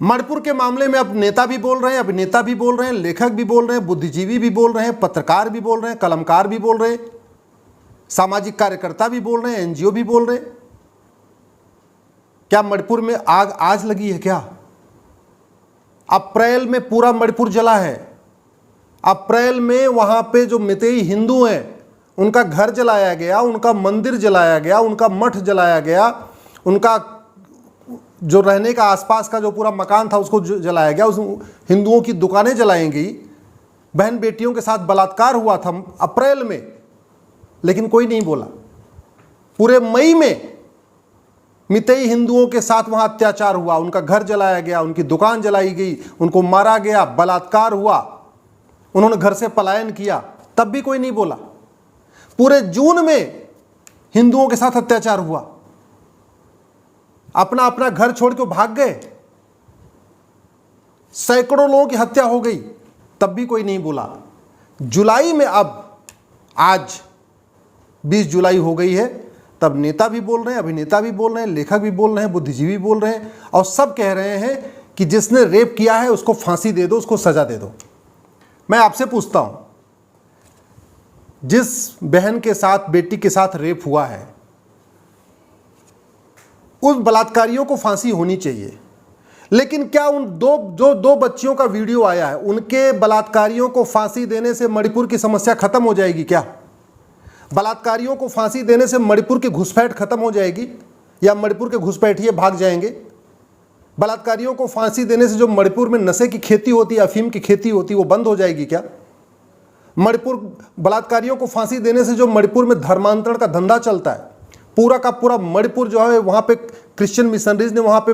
मणिपुर के मामले में अब नेता भी बोल रहे हैं, अभिनेता भी बोल रहे हैं, लेखक भी बोल रहे हैं, बुद्धिजीवी भी बोल रहे हैं, पत्रकार भी बोल रहे हैं, कलमकार भी बोल रहे हैं, सामाजिक कार्यकर्ता भी बोल रहे हैं, एनजीओ भी बोल रहे हैं। क्या मणिपुर में आग आज लगी है क्या? अप्रैल में पूरा मणिपुर जला है। अप्रैल में वहां पे जो मितेई हिंदू हैं उनका घर जलाया गया, उनका मंदिर जलाया गया, उनका मठ जलाया गया, उनका जो रहने का आसपास का जो पूरा मकान था उसको जलाया गया, उस हिंदुओं की दुकानें जलाई गई, बहन बेटियों के साथ बलात्कार हुआ था अप्रैल में, लेकिन कोई नहीं बोला। पूरे मई में मितेई हिंदुओं के साथ वहां अत्याचार हुआ, उनका घर जलाया गया, उनकी दुकान जलाई गई, उनको मारा गया, बलात्कार हुआ, उन्होंने घर से पलायन किया, तब भी कोई नहीं बोला। पूरे जून में हिंदुओं के साथ अत्याचार हुआ, अपना अपना घर छोड़ के भाग गए, सैकड़ों लोगों की हत्या हो गई, तब भी कोई नहीं बोला। जुलाई में अब आज 20 जुलाई हो गई है, तब नेता भी बोल रहे हैं, अभिनेता भी बोल रहे हैं, लेखक भी बोल रहे हैं, बुद्धिजीवी बोल रहे हैं, और सब कह रहे हैं कि जिसने रेप किया है उसको फांसी दे दो, उसको सजा दे दो। मैं आपसे पूछता हूं, जिस बहन के साथ, बेटी के साथ रेप हुआ है, उन बलात्कारियों को फांसी होनी चाहिए, लेकिन क्या उन दो बच्चियों का वीडियो आया है, उनके बलात्कारियों को फांसी देने से मणिपुर की समस्या खत्म हो जाएगी क्या? बलात्कारियों को फांसी देने से मणिपुर की घुसपैठ खत्म हो जाएगी या मणिपुर के घुसपैठिए भाग जाएंगे? बलात्कारियों को फांसी देने से जो मणिपुर में नशे की खेती होती, अफीम की खेती होती, वो बंद हो जाएगी क्या? बलात्कारियों को फांसी देने से जो मणिपुर में धर्मांतरण का धंधा चलता है, पूरा का पूरा मणिपुर जो है, वहां पे क्रिश्चियन मिशनरीज ने वहां पे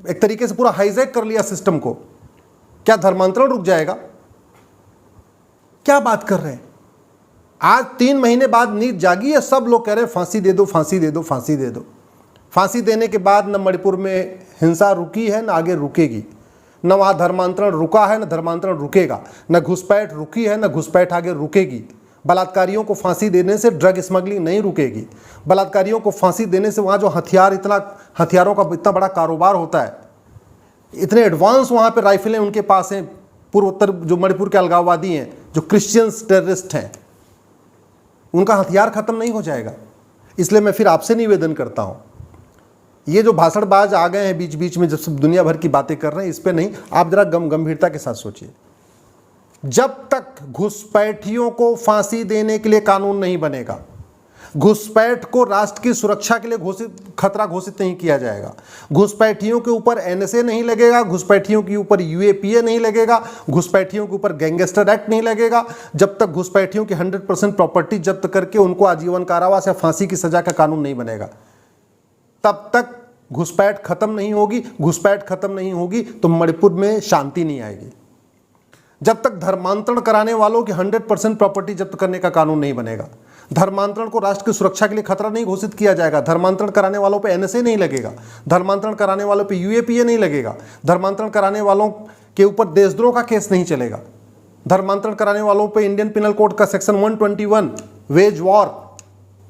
एक तरीके से पूरा हाईजैक कर लिया सिस्टम को, क्या धर्मांतरण रुक जाएगा? क्या बात कर रहे हैं? आज 3 महीने बाद नींद जागी है, सब लोग कह रहे हैं फांसी दे दो, फांसी दे दो, फांसी दे दो। फांसी देने के बाद न मणिपुर में हिंसा रुकी है, न आगे रुकेगी, न वहाँ धर्मांतरण रुका है, न धर्मांतरण रुकेगा, न घुसपैठ रुकी है, न घुसपैठ आगे रुकेगी। बलात्कारियों को फांसी देने से ड्रग स्मगलिंग नहीं रुकेगी। बलात्कारियों को फांसी देने से वहाँ जो हथियारों का इतना बड़ा कारोबार होता है, इतने एडवांस वहाँ पे राइफलें उनके पास हैं, पूर्वोत्तर जो मणिपुर के अलगाववादी हैं, जो क्रिश्चियंस टेररिस्ट हैं, उनका हथियार खत्म नहीं हो जाएगा। इसलिए मैं फिर आपसे निवेदन करता हूँ, ये जो भाषणबाज आ गए हैं बीच बीच में, जब सब दुनिया भर की बातें कर रहे हैं, इस पे नहीं, आप जरा गंभीरता के साथ सोचिए। जब तक घुसपैठियों को फांसी देने के लिए कानून नहीं बनेगा, घुसपैठ को राष्ट्र की सुरक्षा के लिए खतरा घोषित नहीं किया जाएगा, घुसपैठियों के ऊपर एनएसए नहीं लगेगा, घुसपैठियों के ऊपर यूएपीए नहीं लगेगा, घुसपैठियों के ऊपर गैंगस्टर एक्ट नहीं लगेगा, जब तक घुसपैठियों की 100% प्रॉपर्टी जब्त करके उनको आजीवन कारावास या फांसी की सजा का कानून नहीं बनेगा, तब तक घुसपैठ खत्म नहीं होगी। घुसपैठ खत्म नहीं होगी तो मणिपुर में शांति नहीं आएगी। जब तक धर्मांतरण कराने वालों की 100% प्रॉपर्टी जब्त करने का कानून नहीं बनेगा, धर्मांतरण को राष्ट्र की सुरक्षा के लिए खतरा नहीं घोषित किया जाएगा, धर्मांतरण कराने वालों पे एनएसए नहीं लगेगा, धर्मांतरण कराने वालों पे यूएपीए नहीं लगेगा, धर्मांतरण कराने वालों के ऊपर देशद्रोह का केस नहीं चलेगा, धर्मांतरण कराने वालों पे इंडियन पिनल कोड का सेक्शन 121 वेज वॉर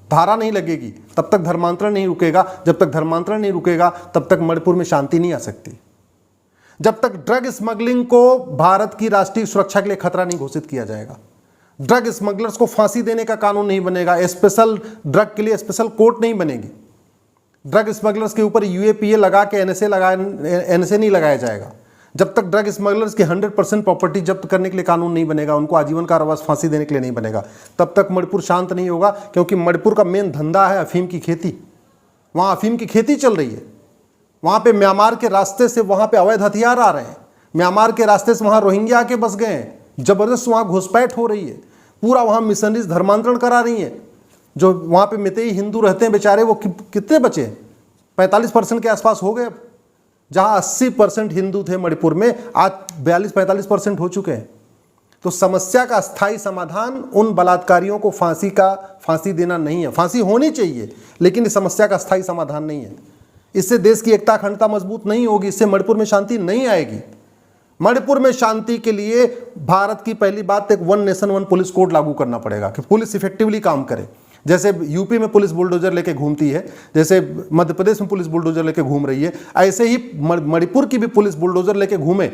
धारा नहीं लगेगी, तब तक धर्मांतरण नहीं रुकेगा। जब तक धर्मांतरण नहीं रुकेगा तब तक मणिपुर में शांति नहीं आ सकती। जब तक ड्रग स्मगलिंग को भारत की राष्ट्रीय सुरक्षा के लिए खतरा नहीं घोषित किया जाएगा, ड्रग स्मगलर्स को फांसी देने का कानून नहीं बनेगा, स्पेशल ड्रग के लिए स्पेशल कोर्ट नहीं बनेगी, ड्रग स्मगलर्स के ऊपर यूएपीए लगा के एनएसए नहीं लगाया जाएगा, जब तक ड्रग स्मगलर्स की 100% प्रॉपर्टी जब्त करने के लिए कानून नहीं बनेगा, उनको आजीवन कारावास फांसी देने के लिए नहीं बनेगा, तब तक मणिपुर शांत नहीं होगा। क्योंकि मणिपुर का मेन धंधा है अफीम की खेती, वहाँ अफीम की खेती चल रही है, वहाँ पे म्यांमार के रास्ते से वहाँ पे अवैध हथियार आ रहे हैं, म्यांमार के रास्ते से वहाँ रोहिंग्या आके बस गए हैं, जबरदस्त वहाँ घुसपैठ हो रही है, पूरा वहाँ मिशनरीज धर्मांतरण करा रही हैं। जो वहाँ पे मितेई हिंदू रहते हैं बेचारे, वो कितने बचे? 45% के आसपास हो गए। जहाँ 80% हिंदू थे मणिपुर में, आज 42-45% हो चुके हैं। तो समस्या का स्थायी समाधान उन बलात्कारियों को फांसी देना नहीं है। फांसी होनी चाहिए, लेकिन इस समस्या का स्थायी समाधान नहीं है। इससे देश की एकता अखंडता मजबूत नहीं होगी, इससे मणिपुर में शांति नहीं आएगी। मणिपुर में शांति के लिए भारत की पहली बात एक 1 नेशन 1 पुलिस कोड लागू करना पड़ेगा कि पुलिस इफेक्टिवली काम करे। जैसे यूपी में पुलिस बुलडोजर लेके घूमती है, जैसे मध्य प्रदेश में पुलिस बुलडोजर लेके घूम रही है, ऐसे ही मणिपुर की भी पुलिस बुलडोजर लेके घूमे,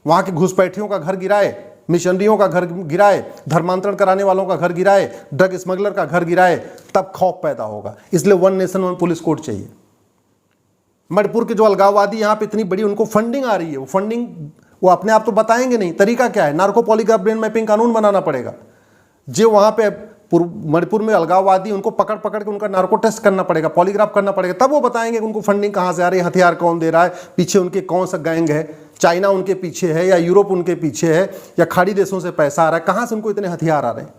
वहाँ के घुसपैठियों का घर गिराए, मिशनरियों का घर गिराए, धर्मांतरण कराने वालों का घर गिराए, ड्रग स्मगलर का घर गिराए, तब खौफ पैदा होगा। इसलिए one nation one police code चाहिए। मणिपुर के जो अलगाववादी यहाँ पे इतनी बड़ी उनको फंडिंग आ रही है, वो फंडिंग वो अपने आप तो बताएंगे नहीं, तरीका क्या है, नार्को पॉलीग्राफ ब्रेन मैपिंग कानून बनाना पड़ेगा। जो वहाँ पे मणिपुर में अलगाववादी उनको पकड़ पकड़ के उनका नार्को टेस्ट करना पड़ेगा, पॉलीग्राफ करना पड़ेगा, तब वो बताएंगे कि उनको फंडिंग कहाँ से आ रही है, हथियार कौन दे रहा है, पीछे उनके कौन सा गैंग है, चाइना उनके पीछे है या यूरोप उनके पीछे है या खाड़ी देशों से पैसा आ रहा है, कहाँ से उनको इतने हथियार आ रहे हैं।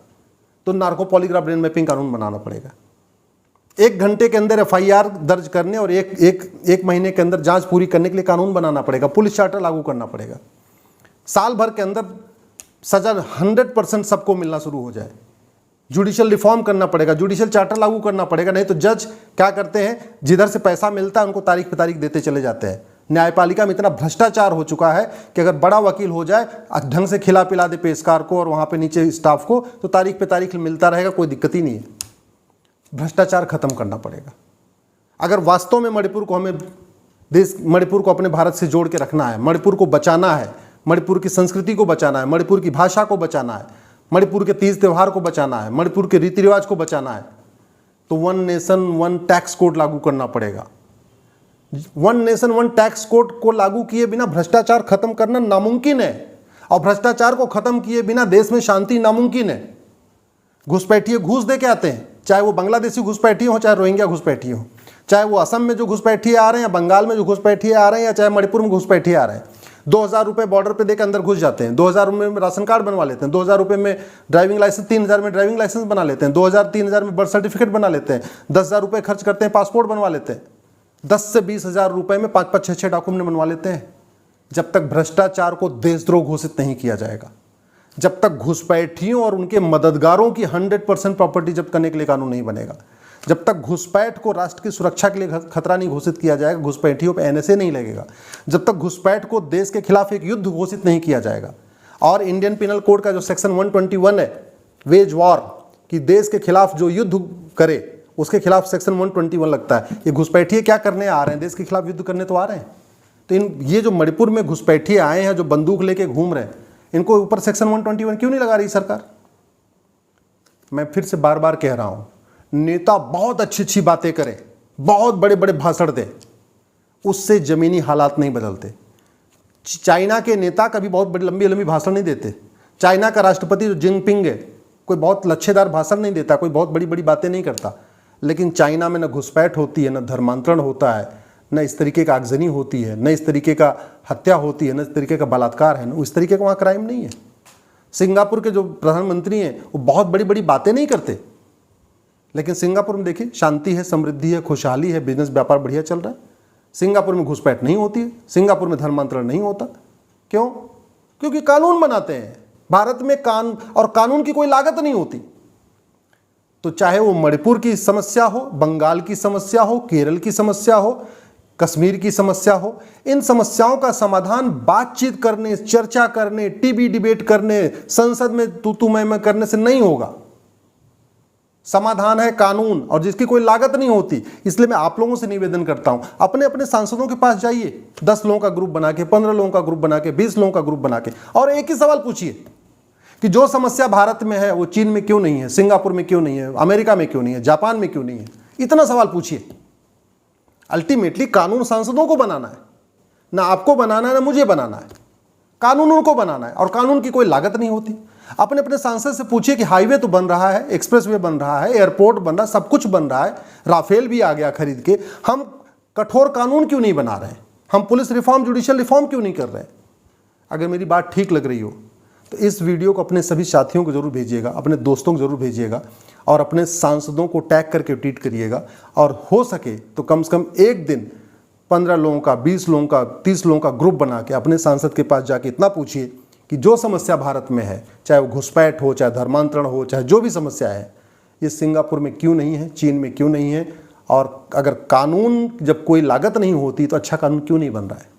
तो नार्को पॉलीग्राफ ब्रेन मैपिंग कानून बनाना पड़ेगा। 1 घंटे के अंदर FIR दर्ज करने और एक महीने के अंदर जांच पूरी करने के लिए कानून बनाना पड़ेगा, पुलिस चार्टर लागू करना पड़ेगा। साल भर के अंदर सजा 100% सबको मिलना शुरू हो जाए। जुडिशियल रिफॉर्म करना पड़ेगा, जुडिशियल चार्टर लागू करना पड़ेगा। नहीं तो जज क्या करते हैं, जिधर से पैसा मिलता है उनको तारीख पे तारीख देते चले जाते हैं। न्यायपालिका में इतना भ्रष्टाचार हो चुका है कि अगर बड़ा वकील हो जाए, ढंग से खिला पिला दे पेशकार को और वहाँ पे नीचे स्टाफ को, तो तारीख पे तारीख मिलता रहेगा, कोई दिक्कत ही नहीं है। भ्रष्टाचार खत्म करना पड़ेगा। अगर वास्तव में मणिपुर को अपने भारत से जोड़ के रखना है, मणिपुर को बचाना है, मणिपुर की संस्कृति को बचाना है, मणिपुर की भाषा को बचाना है, मणिपुर के तीज त्यौहार को बचाना है, मणिपुर के रीति रिवाज को बचाना है, तो one nation one tax code लागू करना पड़ेगा। One nation one tax code को लागू किए बिना भ्रष्टाचार खत्म करना नामुमकिन है, और भ्रष्टाचार को खत्म किए बिना देश में शांति नामुमकिन है। घुसपैठिए घूस दे के आते हैं, चाहे वो बांग्लादेशी घुसपैठिए हो, चाहे रोहिंग्या घुसपैठिए हो, चाहे वो असम में जो घुसपैठिए आ रहे हैं, या बंगाल में जो घुसपैठिए आ रहे हैं, या चाहे मणिपुर में घुसपैठिए आ रहे हैं। 2000 रुपये बॉर्डर पे देकर अंदर घुस जाते हैं, 2000 रुपये में राशन कार्ड बनवा लेते हैं, 2000 रुपये में ड्राइविंग लाइसेंस, 3000 में ड्राइविंग लाइसेंस बना लेते हैं, 2000-3000 में बर्थ सर्टिफिकेट बना लेते हैं, 10,000 रुपये खर्च करते हैं, पासपोर्ट बनवा लेते हैं, 10 से 20,000 रुपये में 5-5, 6-6 डॉक्यूमेंट बनवा लेते हैं। जब तक भ्रष्टाचार को देशद्रोह घोषित नहीं किया जाएगा, जब तक घुसपैठियों और उनके मददगारों की 100% प्रॉपर्टी जब्त करने के लिए कानून नहीं बनेगा, जब तक घुसपैठ को राष्ट्र की सुरक्षा के लिए खतरा नहीं घोषित किया जाएगा, घुसपैठियों पर NSA नहीं लगेगा, जब तक घुसपैठ को देश के खिलाफ एक युद्ध घोषित नहीं किया जाएगा, और इंडियन पिनल कोड का जो सेक्शन 121 है, वेज वॉर, कि देश के खिलाफ जो युद्ध करे उसके खिलाफ सेक्शन 121 लगता है। ये घुसपैठिए क्या करने आ रहे हैं, देश के खिलाफ युद्ध करने तो आ रहे हैं। तो ये जो मणिपुर में घुसपैठिए आए हैं, जो बंदूक लेके घूम रहे हैं, इनको ऊपर सेक्शन 121 क्यों नहीं लगा रही सरकार? मैं फिर से बार बार कह रहा हूं, नेता बहुत अच्छी बातें करें, बहुत बड़े बड़े भाषण दें, उससे जमीनी हालात नहीं बदलते। चाइना के नेता कभी बहुत बड़ी लंबी भाषण नहीं देते। चाइना का राष्ट्रपति जो जिनपिंग है, कोई बहुत लच्छेदार भाषण नहीं देता, कोई बहुत बड़ी बातें नहीं करता, लेकिन चाइना में न घुसपैठ होती है, न धर्मांतरण होता है, न इस तरीके का आगजनी होती है, न इस तरीके का हत्या होती है, न इस तरीके का बलात्कार है, न इस तरीके का वहाँ क्राइम नहीं है। सिंगापुर के जो प्रधानमंत्री हैं वो बहुत बड़ी बातें नहीं करते, लेकिन सिंगापुर में देखिए शांति है, समृद्धि है, खुशहाली है, बिजनेस व्यापार बढ़िया चल रहा है। सिंगापुर में घुसपैठ नहीं होती है, सिंगापुर में धर्मांतरण नहीं होता। क्यों? क्योंकि कानून बनाते हैं। भारत में कानून की कोई लागत नहीं होती। तो चाहे वो मणिपुर की समस्या हो, बंगाल की समस्या हो, केरल की समस्या हो, कश्मीर की समस्या हो, इन समस्याओं का समाधान बातचीत करने, चर्चा करने, टीवी डिबेट करने, संसद में तू मैं करने से नहीं होगा। समाधान है कानून, और जिसकी कोई लागत नहीं होती। इसलिए मैं आप लोगों से निवेदन करता हूं, अपने अपने सांसदों के पास जाइए, 10 लोगों का ग्रुप बना के, 15 लोगों का ग्रुप बना के, 20 लोगों का ग्रुप बना के, और एक ही सवाल पूछिए कि जो समस्या भारत में है वो चीन में क्यों नहीं है, सिंगापुर में क्यों नहीं है, अमेरिका में क्यों नहीं है, जापान में क्यों नहीं है। इतना सवाल पूछिए। अल्टीमेटली कानून सांसदों को बनाना है, ना आपको बनाना है, ना मुझे बनाना है। कानून उनको बनाना है, और कानून की कोई लागत नहीं होती। अपने अपने सांसद से पूछिए कि हाईवे तो बन रहा है, एक्सप्रेसवे बन रहा है, एयरपोर्ट बन रहा है, सब कुछ बन रहा है, राफेल भी आ गया खरीद के, हम कठोर कानून क्यों नहीं बना रहे हैं, हम पुलिस रिफॉर्म, जुडिशियल रिफॉर्म क्यों नहीं कर रहे हैं। अगर मेरी बात ठीक लग रही हो तो इस वीडियो को अपने सभी साथियों को जरूर भेजिएगा, अपने दोस्तों को जरूर भेजिएगा, और अपने सांसदों को टैग करके ट्वीट करिएगा। और हो सके तो कम से कम एक दिन 15 लोगों का, 20 लोगों का, 30 लोगों का ग्रुप बना के अपने सांसद के पास जाके इतना पूछिए कि जो समस्या भारत में है, चाहे वो घुसपैठ हो, चाहे धर्मांतरण हो, चाहे जो भी समस्या है, ये सिंगापुर में क्यों नहीं है, चीन में क्यों नहीं है, और अगर कानून जब कोई लागत नहीं होती तो अच्छा कानून क्यों नहीं बन रहा है।